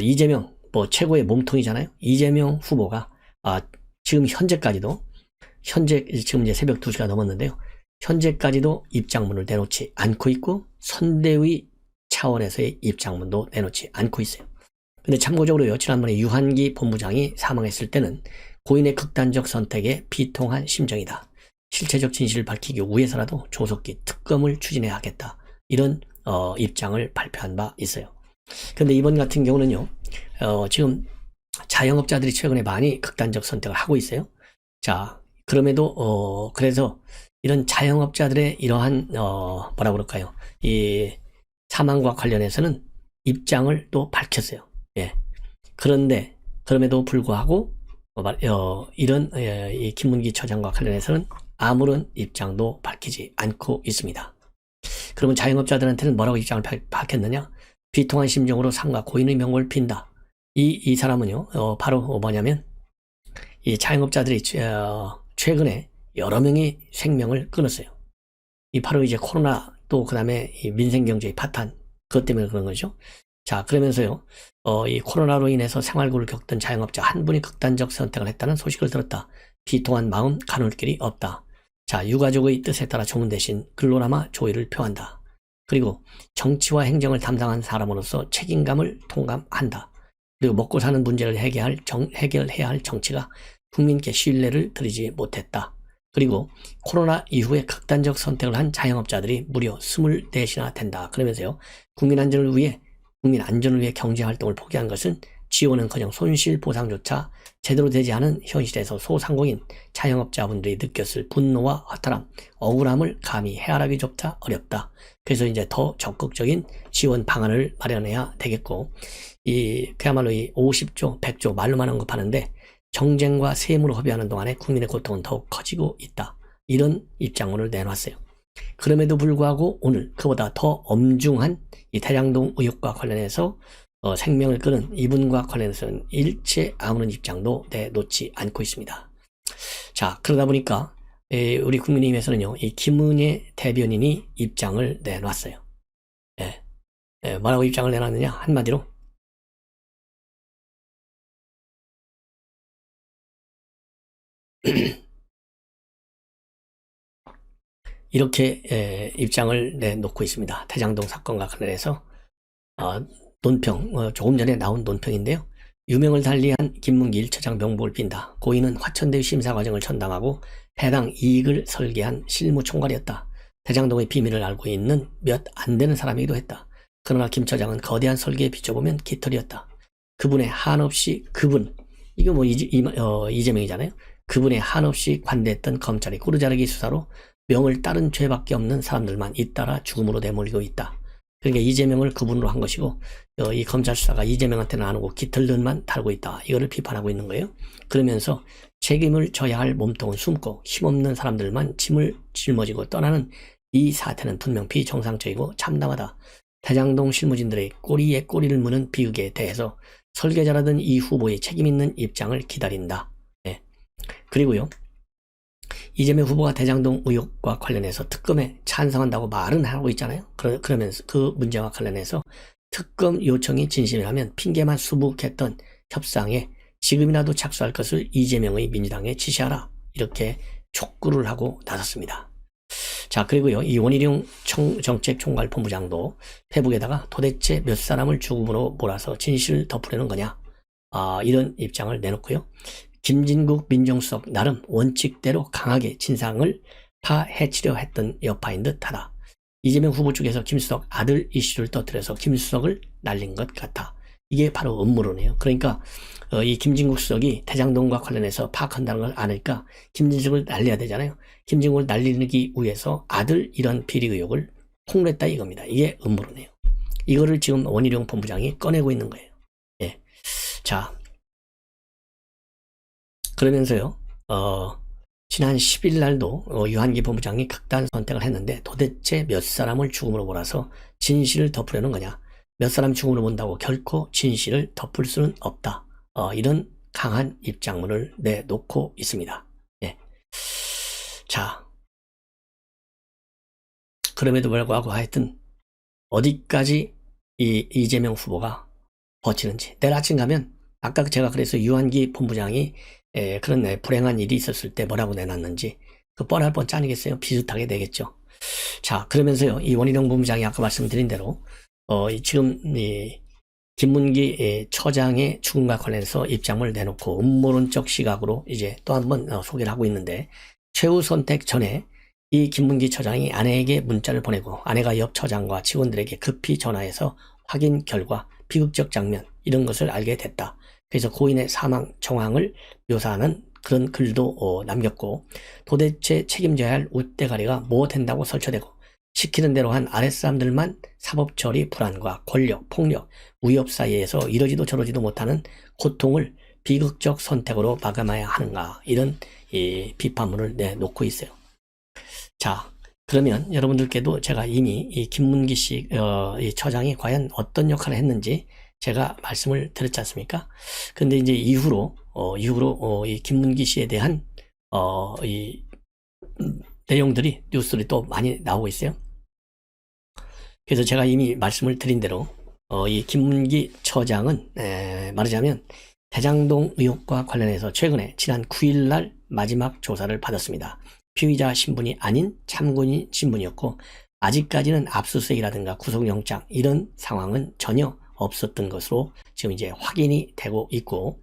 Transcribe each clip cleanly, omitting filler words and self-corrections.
이재명 뭐 최고의 몸통이잖아요. 이재명 후보가 지금 현재까지도 지금 이제 새벽 2시가 넘었는데요. 현재까지도 입장문을 내놓지 않고 있고 선대위 차원에서의 입장문도 내놓지 않고 있어요. 근데 참고적으로요, 지난번에 유한기 본부장이 사망했을 때는 고인의 극단적 선택에 비통한 심정이다. 실체적 진실을 밝히기 위해서라도 조속히 특검을 추진해야 하겠다. 이런 입장을 발표한 바 있어요. 그런데 이번 같은 경우는요, 지금 자영업자들이 최근에 많이 극단적 선택을 하고 있어요. 자, 그럼에도 그래서 이런 자영업자들의 이러한 뭐라 그럴까요? 이 사망과 관련해서는 입장을 또 밝혔어요. 예. 그런데 그럼에도 불구하고 이런 이 김문기 처장과 관련해서는 아무런 입장도 밝히지 않고 있습니다. 그러면 자영업자들한테는 뭐라고 입장을 밝혔느냐? 비통한 심정으로 삼가 고인의 명복을 빈다. 이 사람은요, 바로 뭐냐면 이 자영업자들이 최근에 여러 명이 생명을 끊었어요. 이 바로 이제 코로나 또 그다음에 이 민생경제의 파탄, 그것 때문에 그런 거죠. 자, 그러면서요, 이 코로나로 인해서 생활고를 겪던 자영업자 한 분이 극단적 선택을 했다는 소식을 들었다. 비통한 마음 가눌 길이 없다. 자, 유가족의 뜻에 따라 조문 대신 글로나마 조의를 표한다. 그리고 정치와 행정을 담당한 사람으로서 책임감을 통감한다. 그리고 먹고 사는 문제를 해결해야 할 정치가 국민께 신뢰를 드리지 못했다. 그리고 코로나 이후에 극단적 선택을 한 자영업자들이 무려 24시나 된다. 그러면서요, 국민 안전을 위해 경제활동을 포기한 것은 지원은커녕 손실보상조차 제대로 되지 않은 현실에서 소상공인 자영업자분들이 느꼈을 분노와 허탈함, 억울함을 감히 헤아리기조차 어렵다. 그래서 이제 더 적극적인 지원 방안을 마련해야 되겠고, 그야말로 이 50조, 100조 말로만 언급하는데 정쟁과 세무로 허비하는 동안에 국민의 고통은 더욱 커지고 있다. 이런 입장문을 내놨어요. 그럼에도 불구하고 오늘 그보다 더 엄중한 이 대장동 의혹과 관련해서 생명을 끊은 이분과 관련해서는 일체 아무런 입장도 내놓지 않고 있습니다. 자, 그러다 보니까 우리 국민의힘에서는요, 이 김은혜 대변인이 입장을 내놨어요. 뭐라고 입장을 내놨느냐? 한마디로 이렇게 입장을 내놓고 있습니다. 대장동 사건과 관련해서 논평, 조금 전에 나온 논평인데요. 유명을 달리한 김문기 1처장 명복을 빈다. 고인은 화천대유 심사 과정을 전담하고 해당 이익을 설계한 실무총괄이었다. 대장동의 비밀을 알고 있는 몇 안 되는 사람이기도 했다. 그러나 김 처장은 거대한 설계에 비춰보면 깃털이었다. 그분의 한없이 이거 뭐 이재명이잖아요. 그분의 한없이 관대했던 검찰이 꼬르자르기 수사로 명을 따른 죄밖에 없는 사람들만 잇따라 죽음으로 내몰리고 있다. 그러니까 이재명을 그분으로 한 것이고, 이 검찰 수사가 이재명한테는 안 오고 깃털들만 달고 있다. 이거를 비판하고 있는 거예요. 그러면서 책임을 져야 할 몸통은 숨고 힘없는 사람들만 짐을 짊어지고 떠나는 이 사태는 분명 비정상적이고 참담하다. 대장동 실무진들의 꼬리에 꼬리를 무는 비극에 대해서 설계자라던 이 후보의 책임있는 입장을 기다린다. 네. 그리고요, 이재명 후보가 대장동 의혹과 관련해서 특검에 찬성한다고 말은 하고 있잖아요. 그러면서 그 문제와 관련해서 특검 요청이 진심이라면 핑계만 수북했던 협상에 지금이라도 착수할 것을 이재명의 민주당에 지시하라. 이렇게 촉구를 하고 나섰습니다. 자, 그리고요, 이 원희룡 정책총괄본부장도 페북에다가 도대체 몇 사람을 죽음으로 몰아서 진실을 덮으려는 거냐, 이런 입장을 내놓고요. 김진국 민정수석 나름 원칙대로 강하게 진상을 파헤치려 했던 여파인 듯하다. 이재명 후보 쪽에서 김수석 아들 이슈를 터뜨려서 김수석을 날린 것 같아. 이게 바로 음모론이에요. 그러니까 이 김진국 수석이 대장동과 관련해서 파악한다는 걸 아니까 김진국을 날려야 되잖아요. 김진국을 날리기 위해서 아들 이런 비리 의혹을 폭로했다 이겁니다. 이게 음모론이에요. 이거를 지금 원희룡 본부장이 꺼내고 있는 거예요. 예. 자, 그러면서요, 지난 10일 날도 유한기 본부장이 극단 선택을 했는데 도대체 몇 사람을 죽음으로 몰아서 진실을 덮으려는 거냐. 몇 사람 죽음으로 본다고 결코 진실을 덮을 수는 없다. 이런 강한 입장문을 내놓고 있습니다. 예. 자, 그럼에도 불구하고 하여튼 어디까지 이 이재명 후보가 버티는지. 내일 아침 가면 아까 제가 그래서 유한기 본부장이 그런 불행한 일이 있었을 때 뭐라고 내놨는지 그 뻔할 뻔 아니겠어요? 비슷하게 되겠죠. 자, 그러면서요, 이 원희룡 본부장이 아까 말씀드린 대로 지금 이 김문기 처장의 죽음과 관련해서 입장을 내놓고 음모론적 시각으로 이제 또 한 번 소개를 하고 있는데, 최후 선택 전에 이 김문기 처장이 아내에게 문자를 보내고 아내가 옆 처장과 직원들에게 급히 전화해서 확인 결과 비극적 장면 이런 것을 알게 됐다. 그래서 고인의 사망 정황을 묘사하는 그런 글도 남겼고, 도대체 책임져야 할 웃대가리가 뭐 된다고 설쳐대고 시키는 대로 한 아랫사람들만 사법처리 불안과 권력, 폭력, 위협 사이에서 이러지도 저러지도 못하는 고통을 비극적 선택으로 마감해야 하는가, 이런 비판문을 내놓고 있어요. 자, 그러면 여러분들께도 제가 이미 이 김문기 씨 이 처장이 과연 어떤 역할을 했는지 제가 말씀을 드렸지 않습니까? 근데 이제 이후로 이 김문기 씨에 대한 이 내용들이 뉴스들이 또 많이 나오고 있어요. 그래서 제가 이미 말씀을 드린 대로 이 김문기 처장은 말하자면 대장동 의혹과 관련해서 최근에 지난 9일날 마지막 조사를 받았습니다. 피의자 신분이 아닌 참고인 신분이었고, 아직까지는 압수수색이라든가 구속영장 이런 상황은 전혀 없었던 것으로 지금 이제 확인이 되고 있고,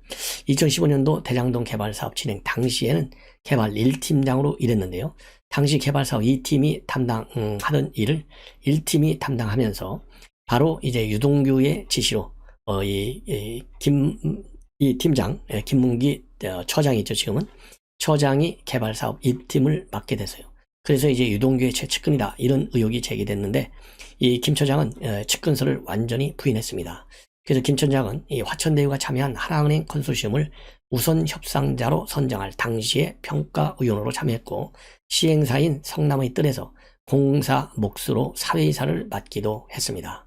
2015년도 대장동 개발 사업 진행 당시에는 개발 1팀장으로 일했는데요. 당시 개발 사업 2팀이 담당하던 일을 1팀이 담당하면서 바로 이제 유동규의 지시로 이 팀장, 김문기 처장이죠. 지금은 처장이 개발 사업 2팀을 맡게 됐어요. 그래서 이제 유동규의 최측근이다, 이런 의혹이 제기됐는데, 이 김 처장은 측근서를 완전히 부인했습니다. 그래서 김 처장은 이 화천대유가 참여한 하나은행 컨소시엄을 우선 협상자로 선정할 당시에 평가위원으로 참여했고, 시행사인 성남의 뜰에서 공사 몫으로 사회이사를 맡기도 했습니다.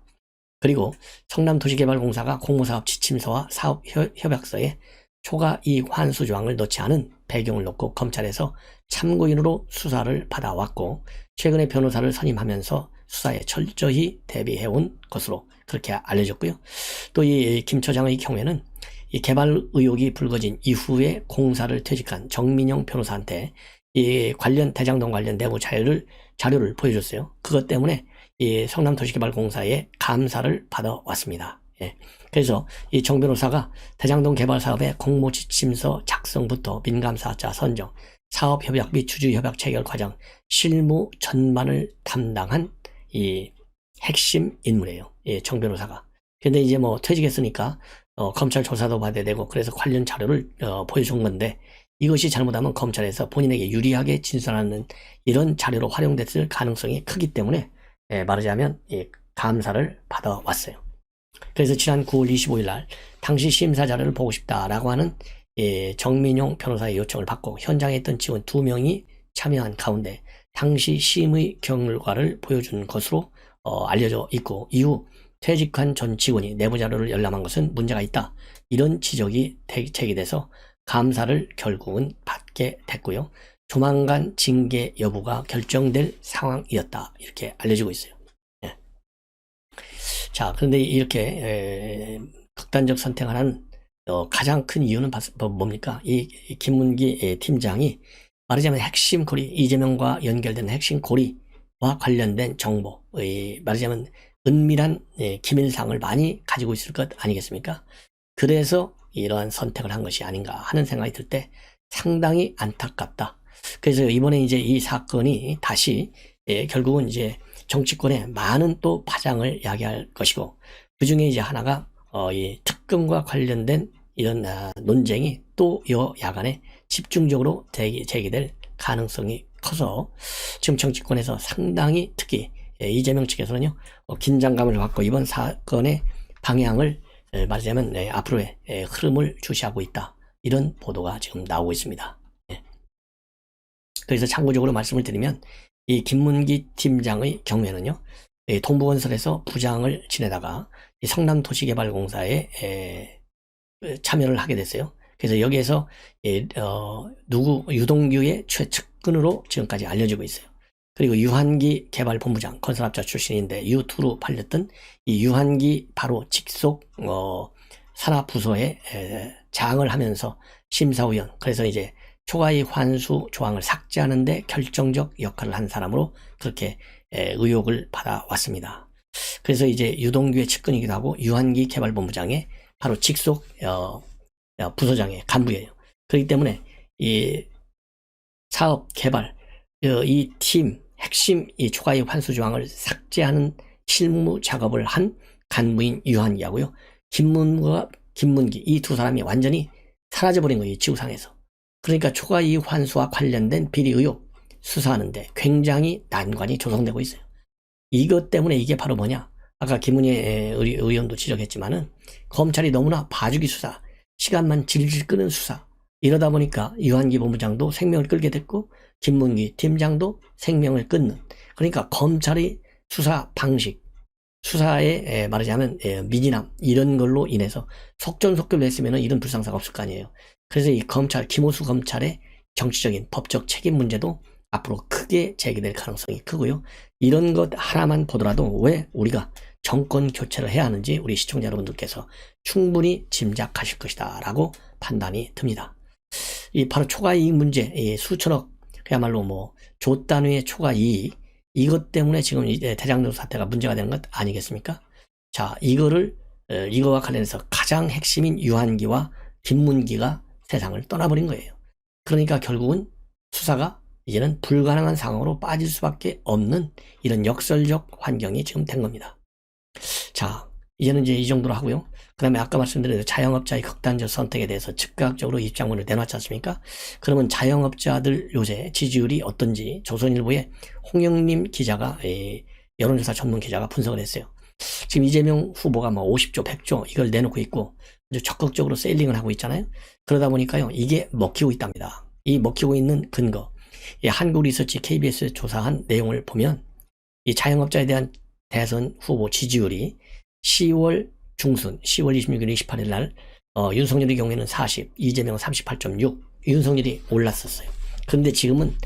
그리고 성남도시개발공사가 공모사업 지침서와 사업협약서에 초과 이익 환수 조항을 넣지 않은 배경을 놓고 검찰에서 참고인으로 수사를 받아왔고, 최근에 변호사를 선임하면서 수사에 철저히 대비해온 것으로 그렇게 알려졌고요. 또 이 김 처장의 경우에는 이 개발 의혹이 불거진 이후에 공사를 퇴직한 정민영 변호사한테 이 관련 대장동 관련 내부 자료를 보여줬어요. 그것 때문에 이 성남도시개발공사에 감사를 받아왔습니다. 그래서 이 정 변호사가 대장동 개발 사업의 공모 지침서 작성부터 민감사업자 선정, 사업협약 및 주주협약 체결 과정, 실무 전반을 담당한 이 핵심 인물이에요. 정 변호사가. 근데 이제 뭐 퇴직했으니까 검찰 조사도 받아야 되고, 그래서 관련 자료를 보여준 건데, 이것이 잘못하면 검찰에서 본인에게 유리하게 진술하는 이런 자료로 활용됐을 가능성이 크기 때문에 말하자면 감사를 받아왔어요. 그래서 지난 9월 25일 날 당시 심사 자료를 보고 싶다라고 하는 정민용 변호사의 요청을 받고 현장에 있던 직원 2명이 참여한 가운데 당시 심의 결과를 보여준 것으로 알려져 있고, 이후 퇴직한 전 직원이 내부 자료를 열람한 것은 문제가 있다, 이런 지적이 제기돼서 감사를 결국은 받게 됐고요. 조만간 징계 여부가 결정될 상황이었다, 이렇게 알려지고 있어요. 자, 그런데 이렇게 극단적 선택을 한 가장 큰 이유는 뭡니까? 이 김문기 팀장이 말하자면 핵심 고리, 이재명과 연결된 핵심 고리와 관련된 정보, 말하자면 은밀한 기밀상을 많이 가지고 있을 것 아니겠습니까? 그래서 이러한 선택을 한 것이 아닌가 하는 생각이 들 때 상당히 안타깝다. 그래서 이번에 이제 이 사건이 다시 결국은 이제 정치권에 많은 또 파장을 야기할 것이고, 그 중에 이제 하나가 이 특검과 관련된 이런 논쟁이 또 여야간에 집중적으로 제기될 가능성이 커서 지금 정치권에서 상당히, 특히 이재명 측에서는요 긴장감을 갖고 이번 사건의 방향을 말하자면 앞으로의 흐름을 주시하고 있다, 이런 보도가 지금 나오고 있습니다. 그래서 참고적으로 말씀을 드리면 이 김문기 팀장의 경우에는요, 동부건설에서 부장을 지내다가 성남도시개발공사에 참여를 하게 됐어요. 그래서 여기에서 유동규의 최측근으로 지금까지 알려지고 있어요. 그리고 유한기 개발본부장, 건설업자 출신인데 U2로 팔렸던 이 유한기 바로 직속 산하부서에 장을 하면서 심사위원, 그래서 이제 초과이익 환수 조항을 삭제하는데 결정적 역할을 한 사람으로 그렇게 의혹을 받아왔습니다. 그래서 이제 유동규의 측근이기도 하고 유한기 개발본부장의 바로 직속 부서장의 간부예요. 그렇기 때문에 이 사업 개발 이 팀 핵심 이 초과이익 환수 조항을 삭제하는 실무 작업을 한 간부인 유한기하고요, 김문기 이 두 사람이 완전히 사라져버린 거예요, 지구상에서. 그러니까 초과이익 환수와 관련된 비리 의혹 수사하는데 굉장히 난관이 조성되고 있어요. 이것 때문에 이게 바로 뭐냐, 아까 김은희 의원도 지적했지만은 검찰이 너무나 봐주기 수사, 시간만 질질 끄는 수사, 이러다 보니까 유한기 본부장도 생명을 끌게 됐고 김문기 팀장도 생명을 끊는, 그러니까 검찰의 수사 방식, 수사에 말하자면 미진함, 이런 걸로 인해서 속전속결을 했으면 이런 불상사가 없을 거 아니에요. 그래서 이 검찰, 김호수 검찰의 정치적인 법적 책임 문제도 앞으로 크게 제기될 가능성이 크고요. 이런 것 하나만 보더라도 왜 우리가 정권 교체를 해야 하는지 우리 시청자 여러분들께서 충분히 짐작하실 것이다 라고 판단이 듭니다. 이 바로 초과이익 문제, 이 수천억, 그야말로 뭐 조 단위의 초과이익, 이것 때문에 지금 이제 대장동 사태가 문제가 되는 것 아니겠습니까? 자, 이거와 관련해서 가장 핵심인 유한기와 김문기가 세상을 떠나버린 거예요. 그러니까 결국은 수사가 이제는 불가능한 상황으로 빠질 수밖에 없는 이런 역설적 환경이 지금 된 겁니다. 자, 이제는 이제 이 정도로 하고요. 그 다음에 아까 말씀드린 자영업자의 극단적 선택에 대해서 즉각적으로 입장문을 내놨지 않습니까? 그러면 자영업자들 요새 지지율이 어떤지 조선일보의 홍영림 기자가, 여론조사 전문 기자가 분석을 했어요. 지금 이재명 후보가 뭐 50조, 100조 이걸 내놓고 있고 아주 적극적으로 셀링을 하고 있잖아요. 그러다 보니까요, 이게 먹히고 있답니다. 이 먹히고 있는 근거, 한국리서치 KBS 조사한 내용을 보면 이 자영업자에 대한 대선 후보 지지율이 10월 중순, 10월 26일, 28일 날 윤석열의 경우에는 40, 이재명은 38.6, 윤석열이 올랐었어요. 그런데 지금은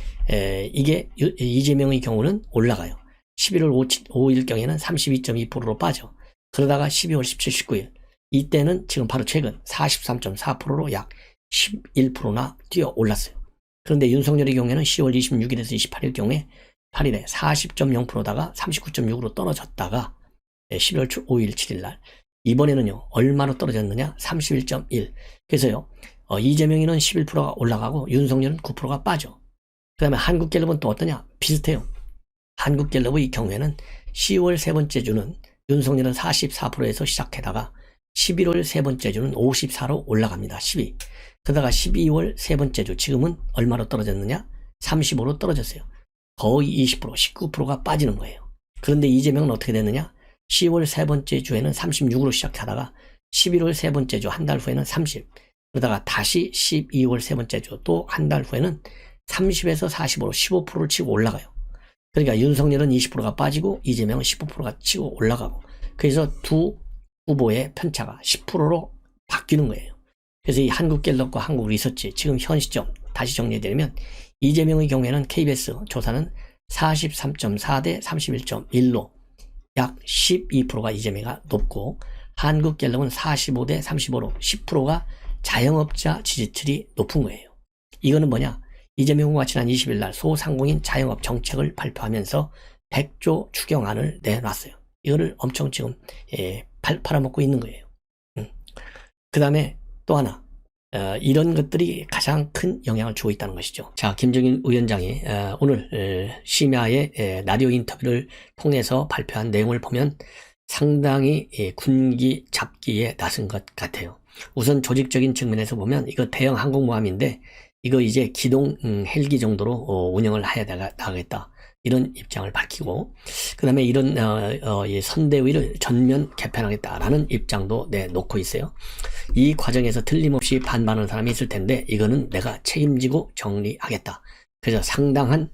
이게 이재명의 경우는 올라가요. 11월 5일 경에는 32.2%로 빠져. 그러다가 12월 17, 19일 이때는 지금 바로 최근 43.4%로 약 11%나 뛰어 올랐어요. 그런데 윤석열의 경우에는 10월 26일에서 28일 경우에 8일에 40.0%다가 39.6으로 떨어졌다가 11월 5일, 7일 날 이번에는요, 얼마로 떨어졌느냐? 31.1. 그래서요, 이재명이는 11%가 올라가고 윤석열은 9%가 빠져. 그 다음에 한국갤럽은 또 어떠냐? 비슷해요. 한국갤럽의 경우에는 10월 세 번째 주는 윤석열은 44%에서 시작해다가 11월 세 번째 주는 54로 올라갑니다. 12. 그러다가 12월 세 번째 주 지금은 얼마로 떨어졌느냐? 35로 떨어졌어요. 거의 20%, 19%가 빠지는 거예요. 그런데 이재명은 어떻게 됐느냐? 10월 세 번째 주에는 36으로 시작하다가 11월 세 번째 주 한 달 후에는 30, 그러다가 다시 12월 세 번째 주 또 한 달 후에는 30에서 40으로 15%를 치고 올라가요. 그러니까 윤석열은 20%가 빠지고 이재명은 15%가 치고 올라가고, 그래서 두 후보의 편차가 10%로 바뀌는 거예요. 그래서 이 한국갤럽과 한국리서치 지금 현 시점 다시 정리해드리면 이재명의 경우에는 KBS 조사는 43.4 대 31.1로 약 12%가 이재명이 높고, 한국갤럽은 45 대 35로 10%가 자영업자 지지율이 높은 거예요. 이거는 뭐냐? 이재명 후보가 지난 20일 날 소상공인 자영업 정책을 발표하면서 100조 추경안을 내놨어요. 이거를 엄청 지금 팔아먹고 있는 거예요. 그 다음에 또 하나, 이런 것들이 가장 큰 영향을 주고 있다는 것이죠. 자, 김정인 위원장이 오늘 심야에 라디오 인터뷰를 통해서 발표한 내용을 보면 상당히 군기 잡기에 나선 것 같아요. 우선 조직적인 측면에서 보면 이거 대형 항공모함인데 이거 이제 기동 헬기 정도로 운영을 해야 나가겠다, 이런 입장을 밝히고, 그 다음에 이런 선대위를 전면 개편하겠다라는 입장도 내놓고 있어요. 이 과정에서 틀림없이 반발하는 사람이 있을 텐데 이거는 내가 책임지고 정리하겠다. 그래서 상당한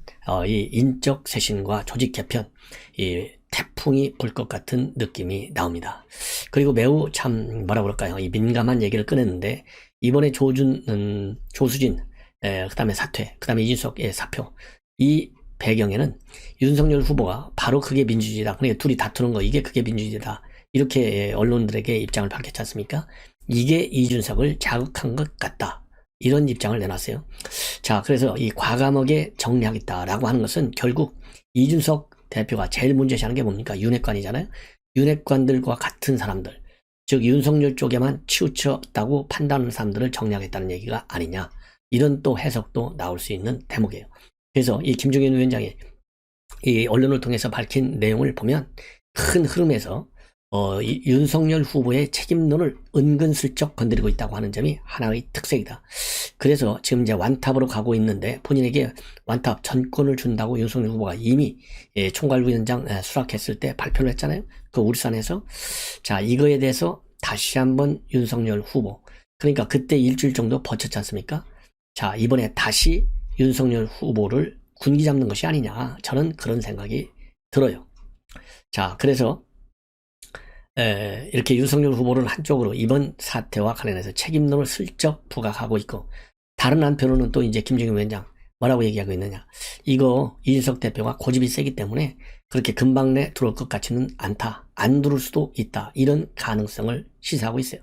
이 인적 쇄신과 조직 개편, 이 태풍이 불 것 같은 느낌이 나옵니다. 그리고 매우 참 뭐라 그럴까요? 이 민감한 얘기를 꺼냈는데 이번에 조수진, 그 다음에 사퇴, 그 다음에 이준석의 사표, 이 배경에는 윤석열 후보가 바로 그게 민주주의다, 그러니까 둘이 다투는 거, 이게 그게 민주주의다, 이렇게 언론들에게 입장을 밝혔지 않습니까? 이게 이준석을 자극한 것 같다. 이런 입장을 내놨어요. 자, 그래서 이 과감하게 정리하겠다라고 하는 것은 결국 이준석 대표가 제일 문제시하는 게 뭡니까? 윤핵관이잖아요. 윤핵관들과 같은 사람들, 즉 윤석열 쪽에만 치우쳤다고 판단하는 사람들을 정리하겠다는 얘기가 아니냐. 이런 또 해석도 나올 수 있는 대목이에요. 그래서 이 김종인 위원장이 이 언론을 통해서 밝힌 내용을 보면 큰 흐름에서 이 윤석열 후보의 책임론을 은근슬쩍 건드리고 있다고 하는 점이 하나의 특색이다. 그래서 지금 이제 완탑으로 가고 있는데 본인에게 완탑 전권을 준다고 윤석열 후보가 이미 총괄위원장 수락했을 때 발표를 했잖아요. 그 울산에서. 자, 이거에 대해서 다시 한번 윤석열 후보, 그러니까 그때 일주일 정도 버텼지 않습니까? 자, 이번에 다시 윤석열 후보를 군기 잡는 것이 아니냐. 저는 그런 생각이 들어요. 자, 그래서 이렇게 윤석열 후보를 한쪽으로 이번 사태와 관련해서 책임론을 슬쩍 부각하고 있고, 다른 한편으로는 또 이제 김종인 위원장 뭐라고 얘기하고 있느냐. 이거 이준석 대표가 고집이 세기 때문에 그렇게 금방 내 들어올 것 같지는 않다. 안 들어올 수도 있다. 이런 가능성을 시사하고 있어요.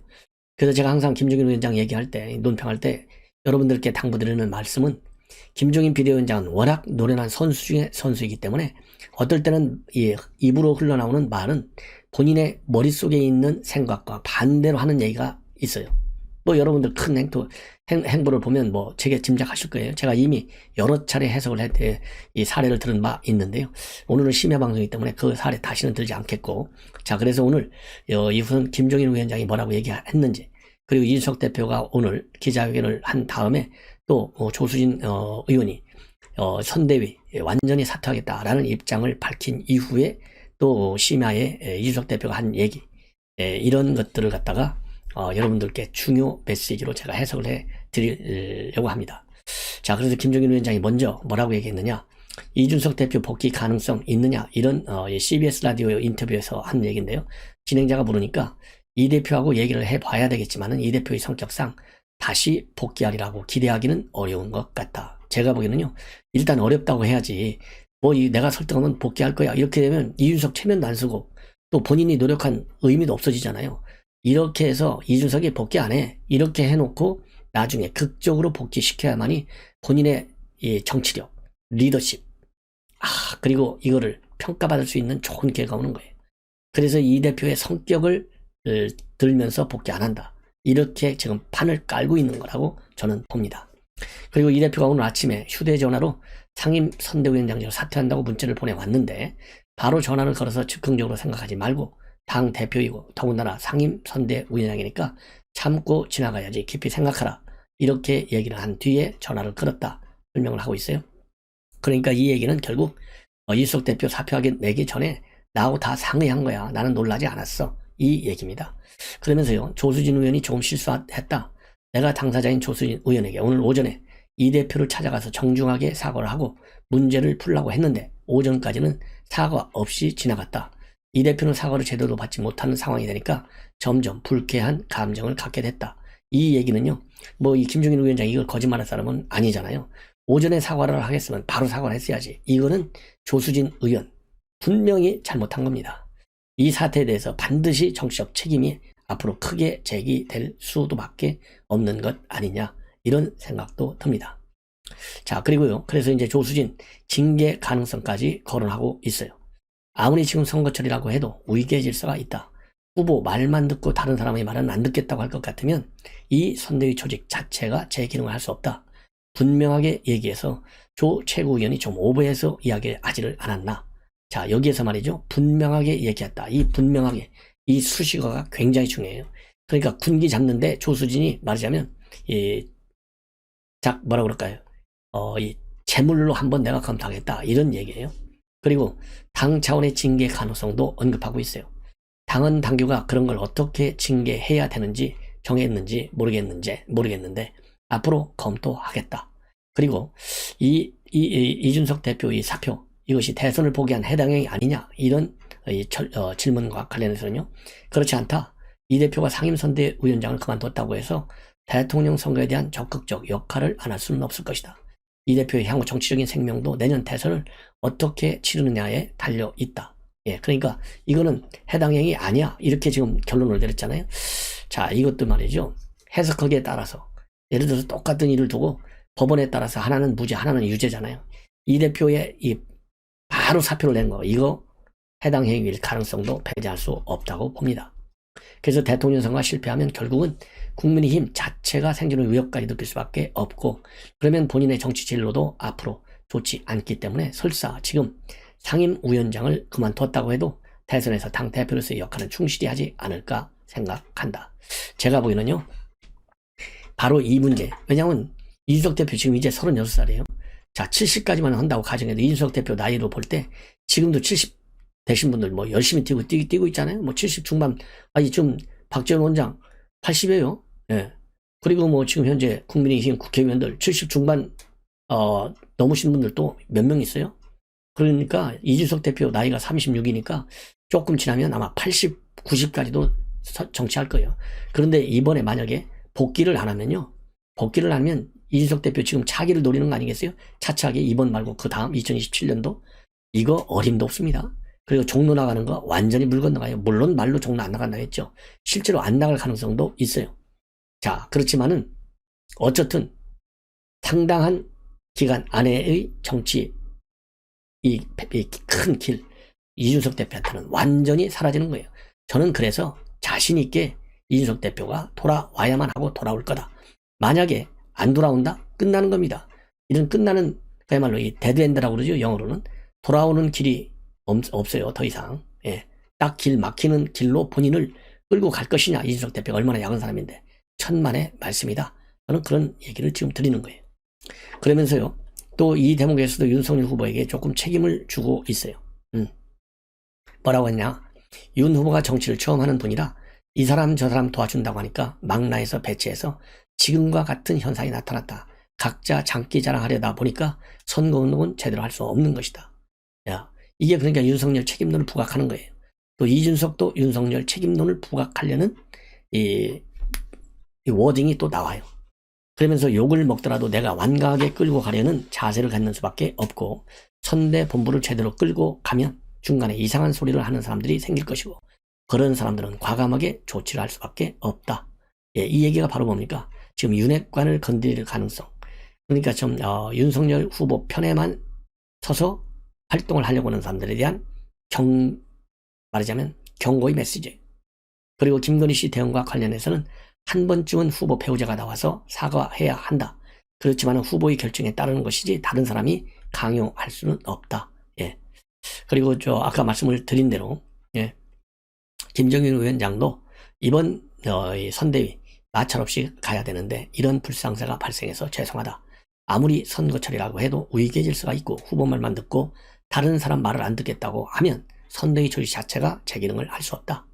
그래서 제가 항상 김종인 위원장 얘기할 때, 논평할 때 여러분들께 당부드리는 말씀은, 김종인 비대위원장은 워낙 노련한 선수 중에 선수이기 때문에 어떨 때는 입으로 흘러나오는 말은 본인의 머릿속에 있는 생각과 반대로 하는 얘기가 있어요. 뭐 여러분들 큰 행보를 보면 뭐 제게 짐작하실 거예요. 제가 이미 여러 차례 해석을 이 사례를 들은 바 있는데요. 오늘은 심야 방송이기 때문에 그 사례 다시는 들지 않겠고, 자, 그래서 오늘 이후선 김종인 위원장이 뭐라고 얘기했는지, 그리고 이준석 대표가 오늘 기자회견을 한 다음에 또 조수진 의원이 선대위 완전히 사퇴하겠다라는 입장을 밝힌 이후에 또 심야에 이준석 대표가 한 얘기, 이런 것들을 갖다가 여러분들께 중요 메시지로 제가 해석을 해 드리려고 합니다. 자, 그래서 김종인 위원장이 먼저 뭐라고 얘기했느냐, 이준석 대표 복귀 가능성 있느냐, 이런 CBS 라디오 인터뷰에서 한 얘기인데요. 진행자가 물으니까 이 대표하고 얘기를 해봐야 되겠지만은 이 대표의 성격상 다시 복귀하리라고 기대하기는 어려운 것 같다. 제가 보기에는요, 일단 어렵다고 해야지 뭐 내가 설득하면 복귀할 거야 이렇게 되면 이준석 체면도 안 쓰고 또 본인이 노력한 의미도 없어지잖아요. 이렇게 해서 이준석이 복귀 안 해 이렇게 해놓고 나중에 극적으로 복귀시켜야만이 본인의 정치력, 리더십, 그리고 이거를 평가받을 수 있는 좋은 기회가 오는 거예요. 그래서 이 대표의 성격을 들면서 복귀 안 한다, 이렇게 지금 판을 깔고 있는 거라고 저는 봅니다. 그리고 이 대표가 오늘 아침에 휴대전화로 상임 선대위원장직을 사퇴한다고 문자를 보내왔는데, 바로 전화를 걸어서 즉흥적으로 생각하지 말고 당 대표이고 더군다나 상임 선대위원장이니까 참고 지나가야지 깊이 생각하라, 이렇게 얘기를 한 뒤에 전화를 걸었다 설명을 하고 있어요. 그러니까 이 얘기는 결국 이준석 대표 사표하기 내기 전에 나하고 다 상의한 거야, 나는 놀라지 않았어, 이 얘기입니다. 그러면서요, 조수진 의원이 조금 실수했다, 내가 당사자인 조수진 의원에게 오늘 오전에 이 대표를 찾아가서 정중하게 사과를 하고 문제를 풀라고 했는데 오전까지는 사과 없이 지나갔다. 이 대표는 사과를 제대로 받지 못하는 상황이 되니까 점점 불쾌한 감정을 갖게 됐다. 이 얘기는요, 뭐 이 김종인 위원장이 이걸 거짓말할 사람은 아니잖아요. 오전에 사과를 하겠으면 바로 사과를 했어야지. 이거는 조수진 의원 분명히 잘못한 겁니다. 이 사태에 대해서 반드시 정치적 책임이 앞으로 크게 제기될 수도밖에 없는 것 아니냐, 이런 생각도 듭니다. 자, 그리고요, 그래서 이제 조수진 징계 가능성까지 거론하고 있어요. 아무리 지금 선거철이라고 해도 위계 질서가 있다. 후보 말만 듣고 다른 사람의 말은 안 듣겠다고 할 것 같으면 이 선대위 조직 자체가 제 기능을 할 수 없다. 분명하게 얘기해서 조 최고위원이 좀 오버해서 이야기하지를 않았나. 자, 여기에서 말이죠, 분명하게 얘기했다. 이 분명하게, 이 수식어가 굉장히 중요해요. 그러니까 군기 잡는데 조수진이 말하자면 뭐라 그럴까요? 이 재물로 한번 내가 검토하겠다, 이런 얘기예요. 그리고 당 차원의 징계 가능성도 언급하고 있어요. 당은 당규가 그런 걸 어떻게 징계해야 되는지 정했는지 모르겠는데 앞으로 검토하겠다. 그리고 이준석 대표의 사표, 이것이 대선을 포기한 해당행위 아니냐, 이런 질문과 관련해서는요, 그렇지 않다. 이 대표가 상임선대위원장을 그만뒀다고 해서 대통령 선거에 대한 적극적 역할을 안 할 수는 없을 것이다. 이 대표의 향후 정치적인 생명도 내년 대선을 어떻게 치르느냐에 달려 있다. 예, 그러니까 이거는 해당 행위 아니야. 이렇게 지금 결론을 내렸잖아요. 자, 이것도 말이죠. 해석하기에 따라서 예를 들어서 똑같은 일을 두고 법원에 따라서 하나는 무죄, 하나는 유죄잖아요. 이 대표의 이 바로 사표를 낸 거, 이거 해당 행위일 가능성도 배제할 수 없다고 봅니다. 그래서 대통령 선거가 실패하면 결국은 국민의힘 자체가 생존의 위협까지 느낄 수밖에 없고, 그러면 본인의 정치 진로도 앞으로 좋지 않기 때문에 설사 지금 상임위원장을 그만뒀다고 해도 대선에서 당대표로서의 역할은 충실히 하지 않을까 생각한다. 제가 보기에는요, 바로 이 문제. 왜냐하면 이준석 대표 지금 이제 36살이에요. 자, 70까지만 한다고 가정해도 이준석 대표 나이로 볼 때 지금도 70 되신 분들 뭐 열심히 뛰고 있잖아요. 뭐 70 중반, 아니 좀 박지원 원장 80이에요. 예. 그리고 뭐 지금 현재 국민의힘 국회의원들 70 중반 넘으신 분들도 몇 명 있어요. 그러니까 이준석 대표 나이가 36이니까 조금 지나면 아마 80, 90까지도 정치할 거예요. 그런데 이번에 만약에 복귀를 안 하면요. 복귀를 안 하면 이준석 대표 지금 차기를 노리는 거 아니겠어요? 차차기 이번 말고 그 다음 2027년도 이거 어림도 없습니다. 그리고 종로 나가는 거 완전히 물 건너가요. 물론 말로 종로 안 나간다고 했죠. 실제로 안 나갈 가능성도 있어요. 자, 그렇지만은 어쨌든 상당한 기간 안에의 정치 이 큰 길, 이준석 대표한테는 완전히 사라지는 거예요. 저는 그래서 자신 있게 이준석 대표가 돌아와야만 하고 돌아올 거다. 만약에 안 돌아온다? 끝나는 겁니다. 이런 끝나는 그야말로 이 데드엔드라고 그러죠. 영어로는 돌아오는 길이 없어요. 더 이상. 예. 딱 길 막히는 길로 본인을 끌고 갈 것이냐. 이준석 대표가 얼마나 약한 사람인데 천만의 말씀이다. 저는 그런 얘기를 지금 드리는 거예요. 그러면서요. 또 이 대목에서도 윤석열 후보에게 조금 책임을 주고 있어요. 뭐라고 했냐. 윤 후보가 정치를 처음 하는 분이라 이 사람 저 사람 도와준다고 하니까 망라해서 배치해서 지금과 같은 현상이 나타났다. 각자 장기 자랑하려다 보니까 선거운동은 제대로 할 수 없는 것이다. 야, 이게 그러니까 윤석열 책임론을 부각하는 거예요. 또 이준석도 윤석열 책임론을 부각하려는 이 워딩이 또 나와요. 그러면서 욕을 먹더라도 내가 완강하게 끌고 가려는 자세를 갖는 수밖에 없고, 선대 본부를 제대로 끌고 가면 중간에 이상한 소리를 하는 사람들이 생길 것이고, 그런 사람들은 과감하게 조치를 할 수밖에 없다. 예, 이 얘기가 바로 뭡니까? 지금 윤핵관을 건드릴 가능성. 그러니까 좀 윤석열 후보 편에만 서서 활동을 하려고 하는 사람들에 대한 말하자면 경고의 메시지. 그리고 김건희 씨 대응과 관련해서는 한 번쯤은 후보 배우자가 나와서 사과해야 한다. 그렇지만 후보의 결정에 따르는 것이지 다른 사람이 강요할 수는 없다. 예. 그리고 아까 말씀을 드린 대로, 예. 김정인 위원장도 이번 선대위 마찰 없이 가야 되는데 이런 불상사가 발생해서 죄송하다. 아무리 선거철이라고 해도 위계 질서가 있고 후보 말만 듣고 다른 사람 말을 안 듣겠다고 하면 선대위 조직 자체가 제 기능을 할 수 없다.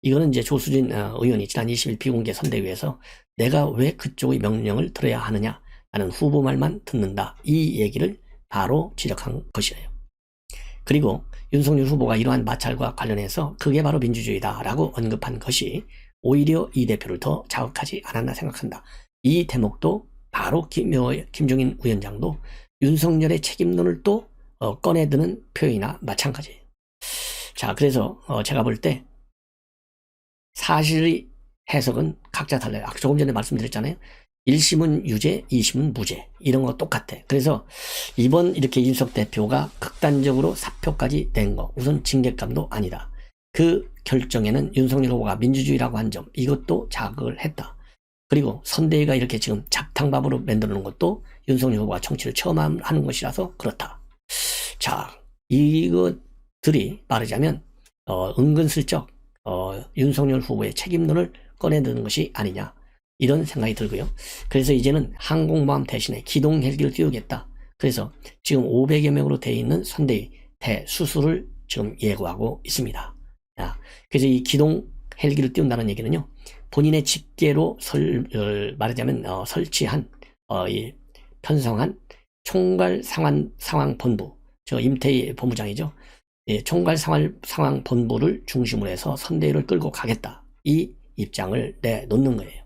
이거는 이제 조수진 의원이 지난 20일 비공개 선대위에서 내가 왜 그쪽의 명령을 들어야 하느냐, 나는 후보 말만 듣는다, 이 얘기를 바로 지적한 것이에요. 그리고 윤석열 후보가 이러한 마찰과 관련해서 그게 바로 민주주의다라고 언급한 것이 오히려 이 대표를 더 자극하지 않았나 생각한다. 이 대목도 바로 김종인 위원장도 윤석열의 책임론을 또 꺼내드는 표현이나 마찬가지예요. 자, 그래서 제가 볼 때 사실의 해석은 각자 달라요. 아까 조금 전에 말씀드렸잖아요. 1심은 유죄, 2심은 무죄. 이런 거 똑같아. 그래서 이번 이렇게 이준석 대표가 극단적으로 사표까지 낸 거, 우선 징계감도 아니다. 그 결정에는 윤석열 후보가 민주주의라고 한 점, 이것도 자극을 했다. 그리고 선대위가 이렇게 지금 잡탕밥으로 만들어 놓은 것도 윤석열 후보가 정치를 처음 하는 것이라서 그렇다. 자, 이것들이 말하자면 은근슬쩍 윤석열 후보의 책임론을 꺼내드는 것이 아니냐, 이런 생각이 들고요. 그래서 이제는 항공모함 대신에 기동 헬기를 띄우겠다. 그래서 지금 500여 명으로 되어 있는 선대위 대수술을 지금 예고하고 있습니다. 그래서 이 기동 헬기를 띄운다는 얘기는요, 본인의 직계로 말하자면 설치한 편성한 총괄 상황본부, 저 임태희 본부장이죠. 예, 총괄 상황본부를 중심으로 해서 선대위를 끌고 가겠다, 이 입장을 내놓는 거예요.